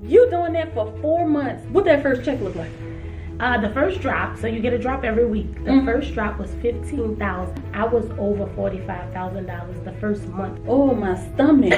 You doing that for 4 months. What that first check look like? The first drop, so you get a drop every week. The first drop was $15,000. I was over $45,000 the first month. Oh, my stomach.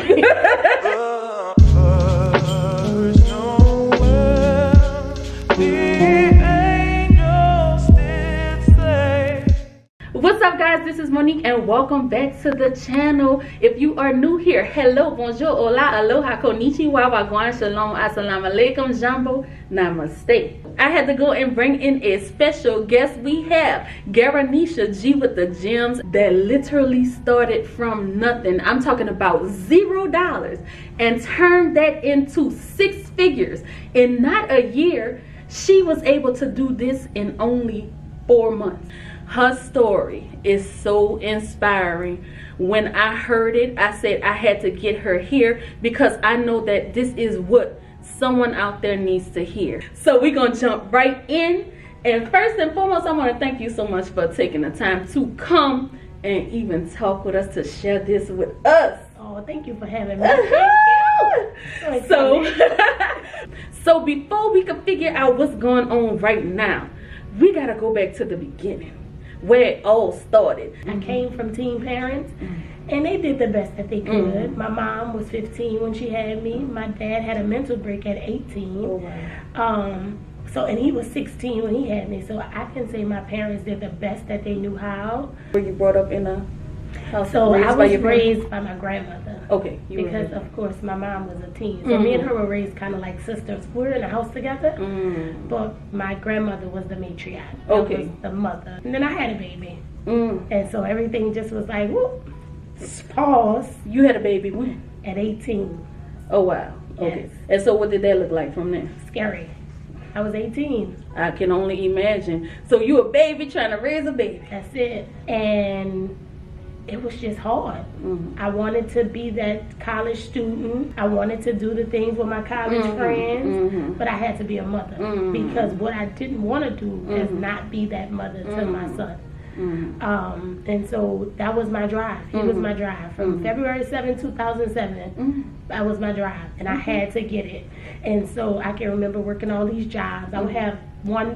What's up, guys? This is Monique and welcome back to the channel. If you are new here, hello, bonjour, hola, aloha, konnichiwa, wagwan, shalom, assalamu alaikum, jambo, namaste. I had to go and bring in a special guest. We have Garanisha G with the gems that literally started from nothing. I'm talking about $0 and turned that into 6 figures in not a year. She was able to do this in only 4 months. Her story is so inspiring. When I heard it, I said I had to get her here because I know that this is what someone out there needs to hear. So we're gonna jump right in. And first and foremost, I want to thank you so much for taking the time to come and even talk with us, to share this with us. Oh, thank you for having me. Thank you. So before we can figure out what's going on right now, we gotta go back to the beginning, where it all started. I came from teen parents, and they did the best that they could. My mom was 15 when she had me. My dad had a mental break at 18. Oh, wow. And he was 16 when he had me. So I can say my parents did the best that they knew how. Were you brought up in a house? So I was raised by my grandmother. Okay. Because of course my mom was a teen. So me and her were raised kind of like sisters. We were in a house together. But my grandmother was the matriarch. That was the mother. And then I had a baby. And so everything just was like, whoop. Pause. You had a baby when? At 18. Oh, wow. Okay. Yes. And so what did that look like from there? Scary. I was 18. I can only imagine. So you a baby trying to raise a baby. That's it. And it was just hard. I wanted to be that college student. I wanted to do the things with my college friends. But I had to be a mother. Because what I didn't want to do is not be that mother to my son. And so that was my drive. He was my drive. From February 7, 2007, that was my drive. And I had to get it. And so I can remember working all these jobs. I would have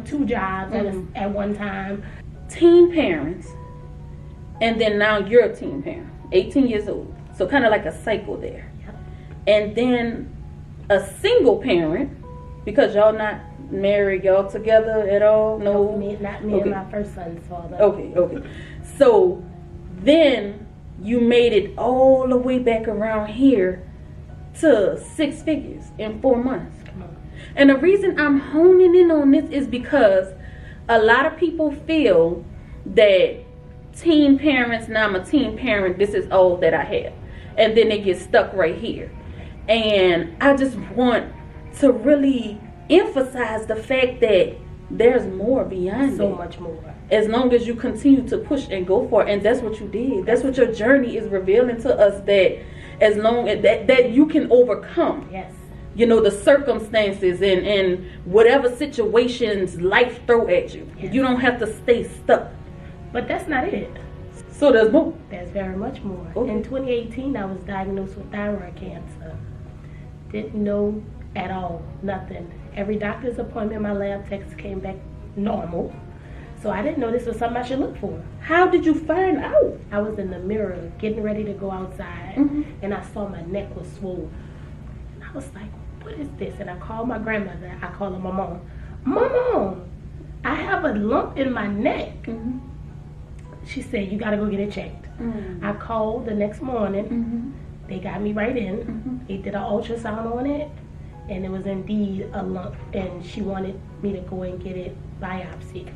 2 jobs at one time. Teen parents, and then now you're a teen parent, 18 years old. So kind of like a cycle there. Yep. And then a single parent, because y'all not married, y'all together at all? No, not me and my first son's father. Okay. So then you made it all the way back around here to 6 figures in 4 months. Come on. And the reason I'm honing in on this is because a lot of people feel that teen parents, now I'm a teen parent, this is all that I have. And then they get stuck right here. And I just want to really emphasize the fact that there's more beyond so that. much more. As long as you continue to push and go for it. And that's what you did. That's what your journey is revealing to us, that as long as that you can overcome. Yes. You know, the circumstances and whatever situations life throw at you. Yes. You don't have to stay stuck. But that's not it. So there's more. There's very much more. Okay. In 2018, I was diagnosed with thyroid cancer. Didn't know at all, nothing. Every doctor's appointment, my lab tests came back normal. So I didn't know this was something I should look for. How did you find out? I was in the mirror getting ready to go outside, and I saw my neck was swollen. And I was like, what is this? And I called my grandmother. I called her my mom. Mom, I have a lump in my neck. She said, you got to go get it checked. I called the next morning. They got me right in. They did an ultrasound on it, and it was indeed a lump. And she wanted me to go and get it biopsied.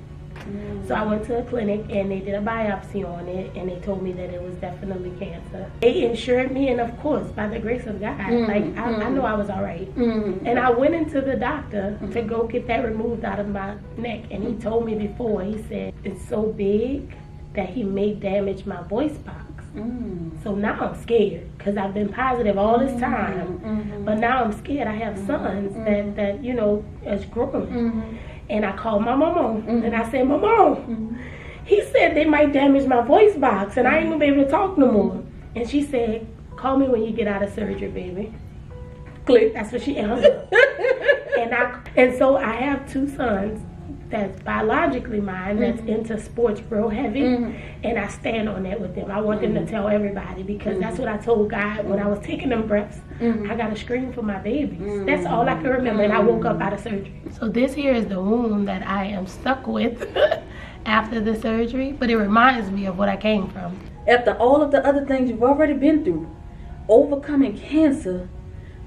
So I went to a clinic, and they did a biopsy on it, and they told me that it was definitely cancer. They insured me, and of course, by the grace of God, I know I was all right. And I went into the doctor to go get that removed out of my neck, and he told me before, he said, it's so big that he may damage my voice box. So now I'm scared because I've been positive all this time. But now I'm scared. I have sons that you know, is growing. And I called my mama and I said, Mama, he said they might damage my voice box and I ain't gonna be able to talk no more. And she said, call me when you get out of surgery, baby. Click. That's what she hung up. And so I have 2 sons that's biologically mine, that's into sports real heavy, and I stand on that with them. I want them to tell everybody, because that's what I told God when I was taking them breaths. I got to scream for my babies. That's all I can remember, and I woke up out of surgery. So this here is the wound that I am stuck with after the surgery, but it reminds me of what I came from. After all of the other things you've already been through, overcoming cancer,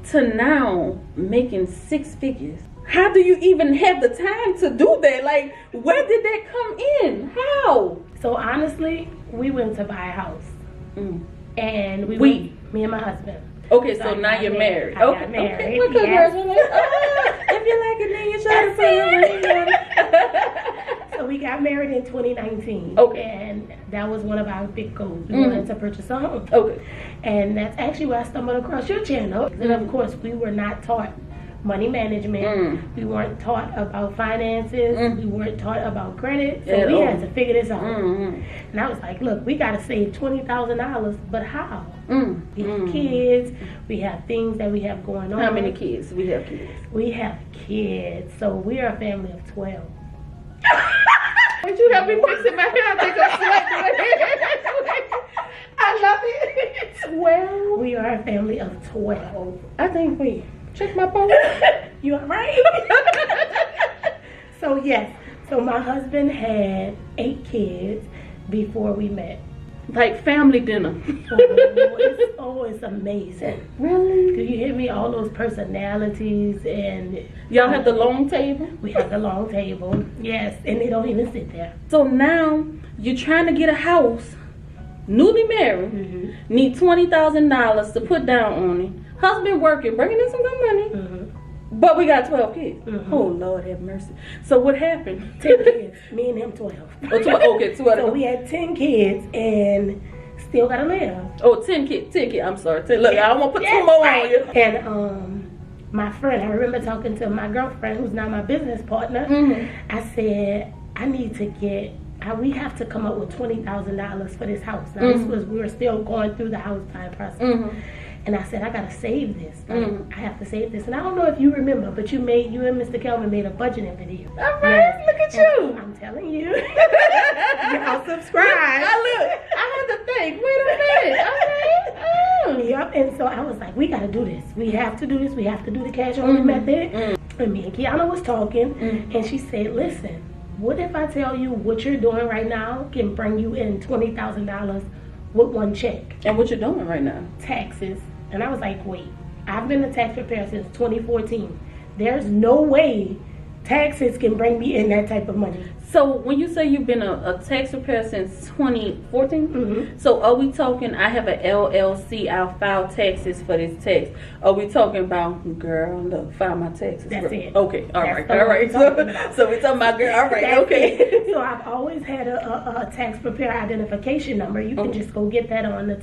to now making 6 figures. How do you even have the time to do that? Like, where did that come in? How? So honestly, we went to buy a house. And me and my husband. Okay, so now you're married. I got married. Okay. Congratulations. If you like it, then you should have. So we got married in 2019. Okay. And that was one of our big goals. We wanted to purchase a home. Okay. And that's actually where I stumbled across your channel. And of course, we were not taught money management. We weren't taught about finances. We weren't taught about credit. So we had to figure this out. And I was like, look, we got to save $20,000, but how? We have kids. We have things that we have going on. How many kids? We have kids. We have kids. So we are a family of 12. Would you help me fixing my hair? I think I'm sweating. I love it. 12. We are a family of 12. I think we check my phone. You all right? So yes. So my husband had 8 kids before we met. Like family dinner. It's amazing. Really? Do you hear me? All those personalities, and y'all have the long table? We have the long table. Yes, and they don't even sit there. So now you're trying to get a house, newly married, need $20,000 to put down on it. Husband working, bringing in some good money. But we got 12 kids. Oh, Lord have mercy. So what happened? 10 kids. Me and him 12. Okay, 12. So we had 10 kids and still gotta live. Oh, 10 kids. 10 kids. I'm sorry. Look, I don't want to put 2 more on you. And my friend, I remember talking to my girlfriend, who's now my business partner. I said, I need to we have to come up with $20,000 for this house. Now, we were still going through the house buying process. And I said, I gotta save this. I have to save this. And I don't know if you remember, but you and Mr. Kelvin made a budgeting video. All right, look at you. I'm telling you. Y'all subscribe. I had to think. Wait a minute. Okay. Yep. And so I was like, we gotta do this. We have to do this. We have to do the cash only method. And me and Kiana was talking, and she said, listen, what if I tell you what you're doing right now can bring you in $20,000 with 1 check? And what you're doing right now? Taxes. And I was like, wait, I've been a tax preparer since 2014. There's no way taxes can bring me in that type of money. So when you say you've been a tax preparer since 2014, so are we talking, I have an LLC, I'll file taxes for this tax. Are we talking about, girl, look, file my taxes? That's it. Okay, all right. So we're talking about, girl, all right, That's okay. it. So I've always had a tax preparer identification number. You can just go get that on the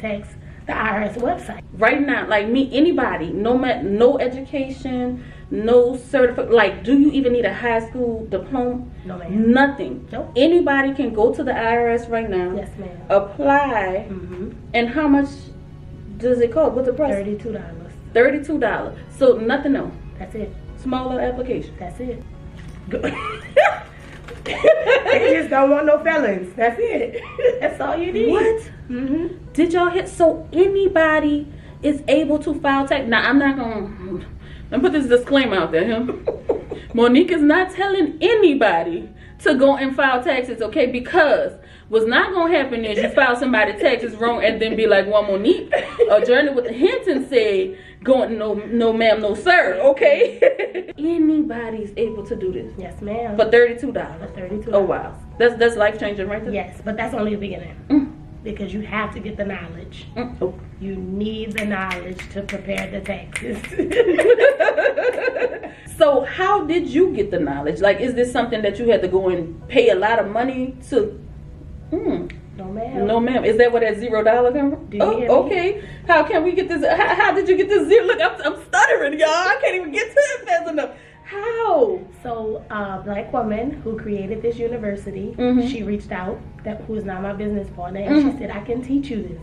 IRS website. Right now, like me, anybody, no education, no certificate, like, do you even need a high school diploma? No, ma'am. Nothing. Nope. Anybody can go to the IRS right now. Yes, ma'am. Apply. And how much does it cost? What's the price? $32. $32. So nothing else. That's it. Smaller application. That's it. They just don't want no felons. That's it. That's all you need. What? Did y'all hit? So anybody is able to file tax? Now I'm not gonna. Let me put this disclaimer out there. Monique is not telling anybody to go and file taxes, okay? Because what's not gonna happen is you file somebody's taxes wrong and then be like, well, Monique, a journey with the Hintons said, going, no ma'am, no sir, okay? Anybody's able to do this. Yes, ma'am. For $32. For $32. Oh wow, that's life changing right there. Yes, but that's only the beginning. Because you have to get the knowledge. Oh. You need the knowledge to prepare the taxes. So how did you get the knowledge? Like, is this something that you had to go and pay a lot of money to? No, ma'am. No, ma'am. Is that where that $0 come from? Do you hear me? Okay. How can we get this? How did you get this zero? Look, I'm stuttering, y'all. I can't even get to it fast enough. How? So a black woman who created this university, she reached out, who is now my business partner, and she said, I can teach you this.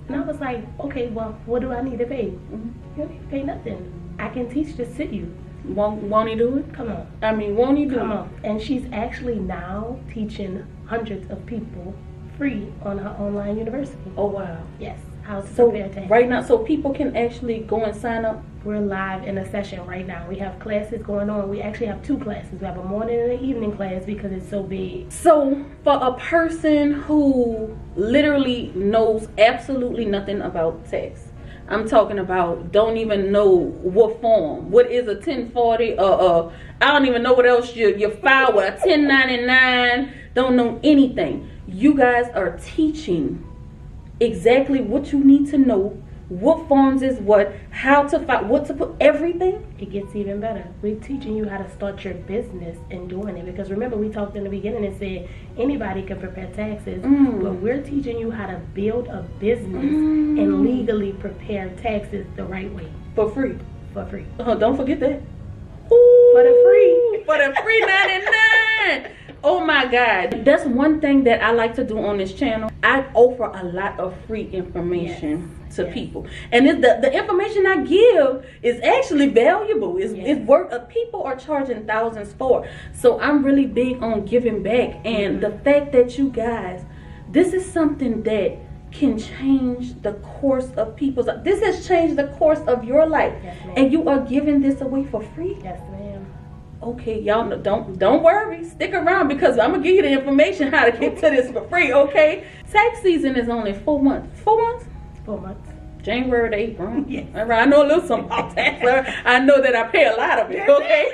And I was like, okay, well, what do I need to pay? You don't need to pay nothing. I can teach this to you. Won't he do it? Come on. I mean, won't he do it? Come on. And she's actually now teaching hundreds of people free on her online university. Oh, wow. Yes. How to So prepare taxes. right now, so people can actually go and sign up? We're live in a session right now. We have classes going on. We actually have 2 classes. We have a morning and an evening class because it's so big. So for a person who literally knows absolutely nothing about tax, I'm talking about don't even know what form, what is a 1040, I don't even know what else you file with, a 1099, don't know anything. You guys are teaching exactly what you need to know, what forms is what, how to file, what to put, everything. It gets even better. We're teaching you how to start your business and doing it. Because remember, we talked in the beginning and said anybody can prepare taxes. But we're teaching you how to build a business and legally prepare taxes the right way. For free. For free. Don't forget that. Ooh, for the free. For the free 99. Oh my God. That's one thing that I like to do on this channel. I offer a lot of free information to people. And the information I give is actually valuable. It's worth, people are charging thousands for. So I'm really big on giving back. And the fact that you guys, this is something that can change the course of people's life. This has changed the course of your life. Yes, and you are giving this away for free? Yes, ma'am. Okay, y'all know, don't worry. Stick around because I'm gonna give you the information how to get to this for free, okay? Tax season is only 4 months. 4 months? 4 months. January to April. Yes. All right, I know a little something about tax. I know that I pay a lot of it, okay?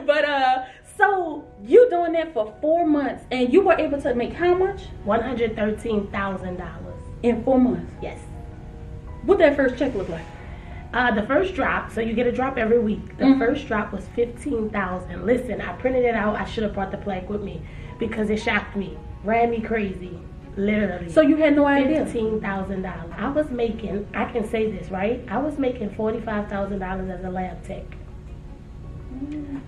But so you doing that for 4 months and you were able to make how much? $113,000. In 4 months? Yes. What that first check look like? The first drop, so you get a drop every week. The first drop was $15,000. Listen, I printed it out. I should have brought the plaque with me because it shocked me, ran me crazy, literally. So you had no idea? $15,000. I was making, I can say this, right? I was making $45,000 as a lab tech.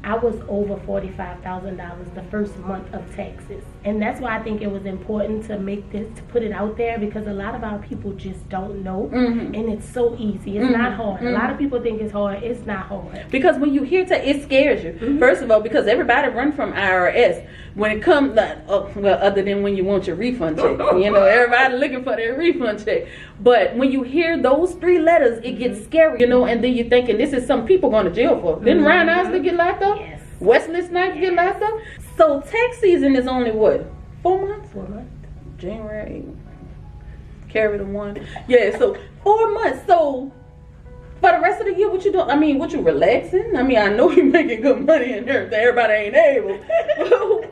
I was over $45,000 the first month of taxes. And that's why I think it was important to make this, to put it out there, because a lot of our people just don't know. And it's so easy. It's not hard. A lot of people think it's hard. It's not hard. Because when you hear tax, it scares you. First of all, because everybody run from IRS. When it comes, well, other than when you want your refund check. You know, everybody looking for their refund check. But when you hear those 3 letters, it gets scary, you know, and then you're thinking, this is something people going to jail for. Didn't Ryan Isley get locked up? Yes. Wesley Snipes get locked up? So tax season is only what? 4 months? 4 months. January, carry the 1. Yeah, so 4 months. So for the rest of the year, what you doing? I mean, what you relaxing? I mean, I know you're making good money and everybody ain't able.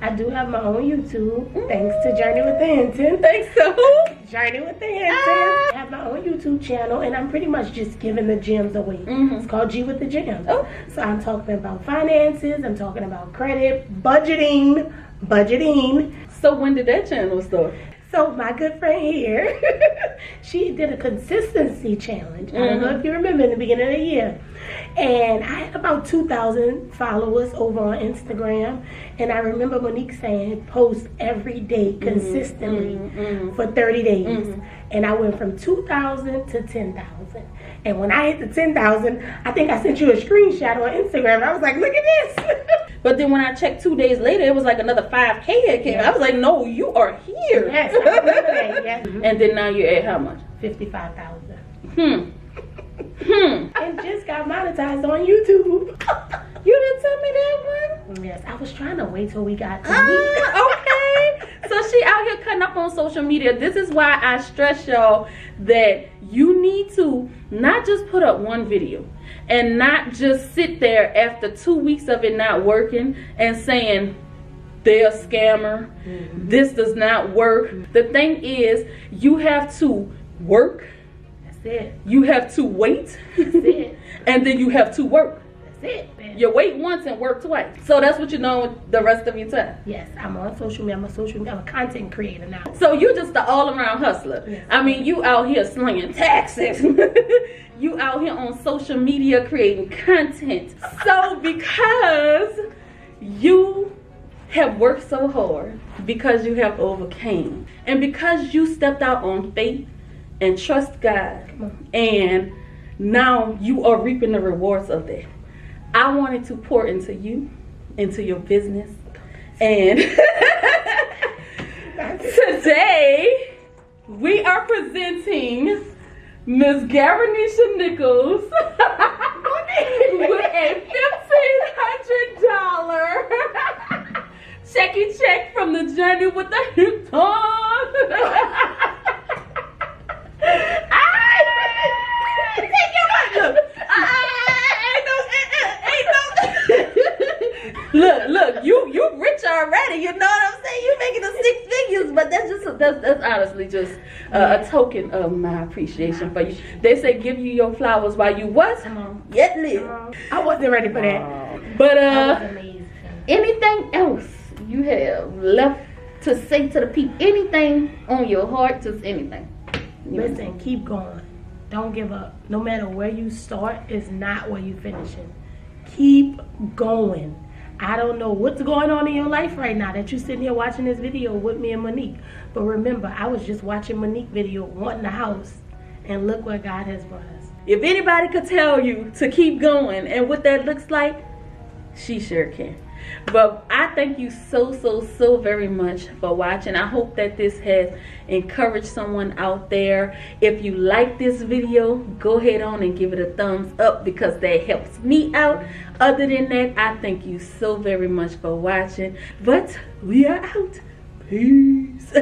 I do have my own YouTube, thanks to Journey with the Hintons. Thanks to who? Journey with the Hintons. I have my own YouTube channel, and I'm pretty much just giving the gems away. It's called G with the Gems. Oh. So I'm talking about finances, I'm talking about credit, budgeting. So when did that channel start? So my good friend here, she did a consistency challenge. I don't know if you remember in the beginning of the year. And I had about 2,000 followers over on Instagram. And I remember Monique saying, post every day consistently for 30 days. And I went from 2,000 to 10,000. And when I hit the 10,000, I think I sent you a screenshot on Instagram. I was like, look at this. But then when I checked 2 days later, it was like another 5K that came. I was like, no, you are here. Yes, I remember that. Yes. And then now you're at how much? 55,000. And just got monetized on YouTube. You didn't tell me that one? Yes, I was trying to wait till we got to meet. Okay. So she out here cutting up on social media. This is why I stress y'all that you need to not just put up one video and not just sit there after 2 weeks of it not working and saying they're a scammer. This does not work. The thing is, you have to work. That's it. You have to wait. That's it. And then you have to work. That's it, man. You wait once and work twice. So that's what you're doing with the rest of your time. Yes, I'm on social media. I'm a content creator now. So you just an all-around hustler. Yes. I mean, you out here slinging taxes. You out here on social media creating content. So because you have worked so hard, because you have overcame, and because you stepped out on faith and trust God and now you are reaping the rewards of that. I wanted to pour into you, into your business. And today we are presenting Miss Garonisha Nichols with a $1,500 check from the journey with the Hintons. Take your money. Look, you rich already. You know what I'm saying? You making the 6 figures, but that's honestly just a token of my appreciation for you. They say give you your flowers while you what? Yet live. I wasn't ready for that. But that was amazing. Anything else you have left to say to the people? Anything on your heart? Just anything. Listen, keep going. Don't give up. No matter where you start, is not where you finishing. Keep going. I don't know what's going on in your life right now that you're sitting here watching this video with me and Monique. But remember, I was just watching Monique video, wanting a house, and look what God has brought us. If anybody could tell you to keep going and what that looks like, she sure can. But I thank you so very much for watching. I hope that this has encouraged someone out there. If you like this video, go ahead on and give it a thumbs up because that helps me out. Other than that, I thank you so very much for watching. But we are out. Peace.